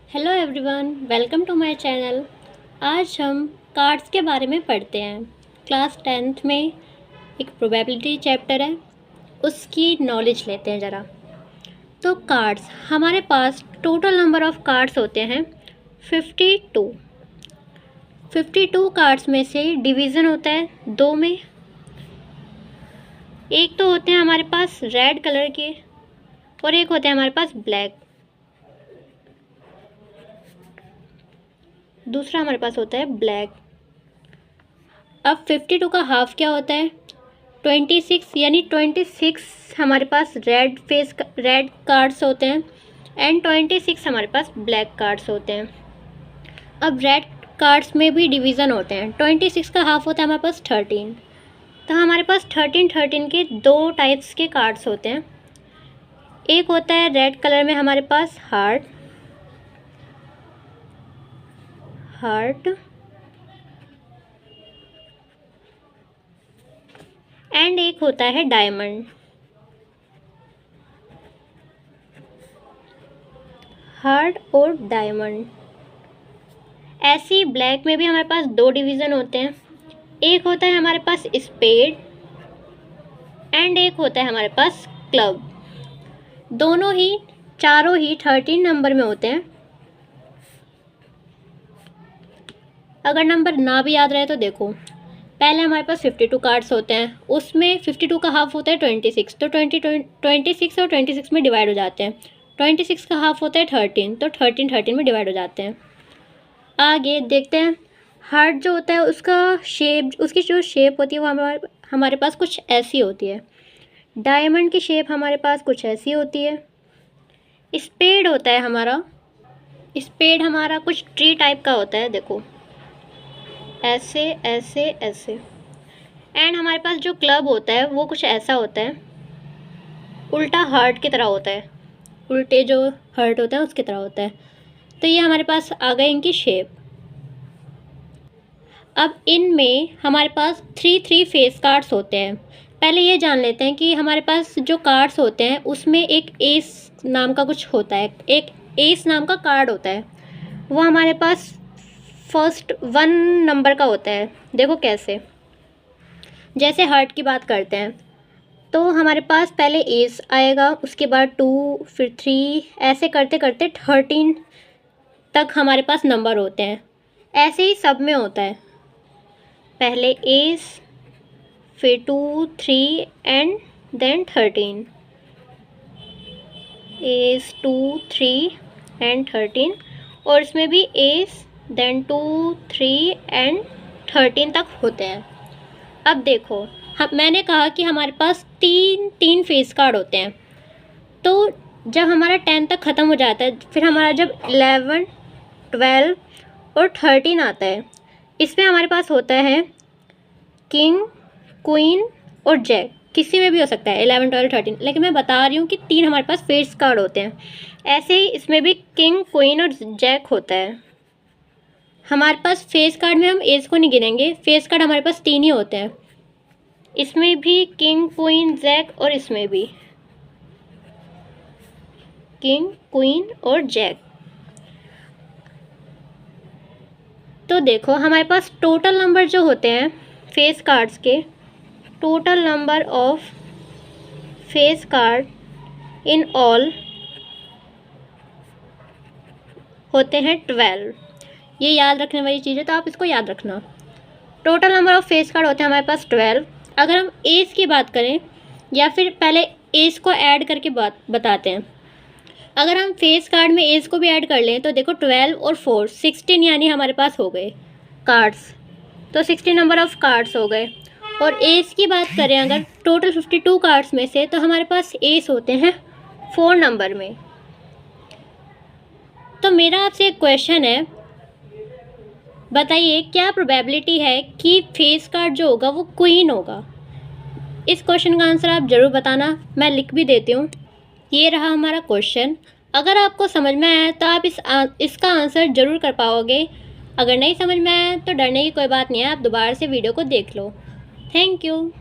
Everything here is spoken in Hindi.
Hello everyone, welcome to my channel. आज हम कार्ड्स के बारे में पढ़ते हैं। क्लास 10th में एक प्रोबेबिलिटी चैप्टर है, उसकी नॉलेज लेते हैं ज़रा। तो कार्ड्स, हमारे पास टोटल नंबर ऑफ़ कार्ड्स होते हैं 52। 52 कार्ड्स में से डिवीज़न होता है दो में। एक तो होते हैं हमारे पास रेड कलर के और एक होते हैं हमारे पास ब्लैक। दूसरा हमारे पास होता है ब्लैक। अब 52 का हाफ क्या होता है? 26, यानी 26 हमारे पास रेड कार्ड्स होते हैं एंड 26 हमारे पास ब्लैक कार्ड्स होते हैं। अब रेड कार्ड्स में भी डिवीज़न होते हैं। 26 का हाफ होता है हमारे पास 13। तो हमारे पास 13 के दो टाइप्स के कार्ड्स होते हैं। एक होता है रेड कलर में हमारे पास हार्ट एंड एक होता है डायमंड। हार्ट और डायमंड। ऐसे ही ब्लैक में भी हमारे पास दो डिवीज़न होते हैं। एक होता है हमारे पास स्पेड एंड एक होता है हमारे पास क्लब। चारों ही 13 नंबर में होते हैं। अगर नंबर ना भी याद रहे तो देखो, पहले हमारे पास 52 कार्ड्स होते हैं, उसमें 52 का हाफ होता है 26, तो 26 और 26 में डिवाइड हो जाते हैं। 26 का हाफ होता है 13, तो 13 में डिवाइड हो जाते हैं। आगे देखते हैं, हार्ट जो होता है उसकी जो शेप होती है वो हमारे पास कुछ ऐसी होती है। डायमंड की शेप हमारे पास कुछ ऐसी होती है। स्पेड होता है हमारा कुछ ट्री टाइप का होता है, देखो ऐसे ऐसे ऐसे। एंड हमारे पास जो क्लब होता है वो कुछ ऐसा होता है, उल्टा हार्ट की तरह होता है, उल्टे जो हार्ट होता है उसकी तरह होता है। तो ये हमारे पास आ गए इनकी शेप। अब इनमें हमारे पास 3 फेस कार्ड्स होते हैं। पहले ये जान लेते हैं कि हमारे पास जो कार्ड्स होते हैं उसमें एक एस नाम का कुछ होता है, एक एस नाम का कार्ड होता है। वो हमारे पास फर्स्ट 1 नंबर का होता है। देखो कैसे, जैसे हार्ट की बात करते हैं तो हमारे पास पहले एस आएगा, उसके बाद 2, फिर 3, ऐसे करते करते 13 तक हमारे पास नंबर होते हैं। ऐसे ही सब में होता है, पहले एस, फिर 2, 3 एंड देन 13। S 2, 3 and 13। और इसमें भी एस देन 2, 3 एंड 13 तक होते हैं। अब देखो, मैंने कहा कि हमारे पास तीन फेस कार्ड होते हैं। तो जब हमारा 10 तक ख़त्म हो जाता है, फिर हमारा जब 11, 12 और 13 आता है, इसमें हमारे पास होता है किंग, क्वीन और जैक। किसी में भी हो सकता है 11, 12, 13, लेकिन मैं बता रही हूँ कि 3 हमारे पास फेस कार्ड होते हैं। ऐसे ही इसमें भी किंग, क्वीन और जैक होता है। हमारे पास फेस कार्ड में हम एज को नहीं गिनेंगे, फेस कार्ड हमारे पास 3 ही होते हैं। इसमें भी किंग, क्वीन, जैक और इसमें भी किंग, क्वीन और जैक। तो देखो हमारे पास टोटल नंबर जो होते हैं फेस कार्ड्स के, total number of face card in all होते हैं 12। ये याद रखने वाली चीज़ है, तो आप इसको याद रखना। Total number of face card होते हैं हमारे पास 12। अगर हम एज की बात करें, या फिर पहले एज को ऐड करके बताते हैं। अगर हम फेस कार्ड में एज को भी ऐड कर लें तो देखो 12 और 4 16, यानी हमारे पास हो गए कार्ड्स। तो 16 नंबर ऑफ कार्ड्स हो गए। और एज की बात करें अगर टोटल 52 कार्ड्स में से, तो हमारे पास एज होते हैं 4 नंबर में। तो मेरा आपसे एक क्वेश्चन है, बताइए क्या प्रोबेबिलिटी है कि फेस कार्ड जो होगा वो क्वीन होगा? इस क्वेश्चन का आंसर आप ज़रूर बताना, मैं लिख भी देती हूँ। ये रहा हमारा क्वेश्चन। अगर आपको समझ में आया तो आप इसका आंसर ज़रूर कर पाओगे। अगर नहीं समझ में आया तो डरने की कोई बात नहीं है, आप दोबारा से वीडियो को देख लो। Thank you.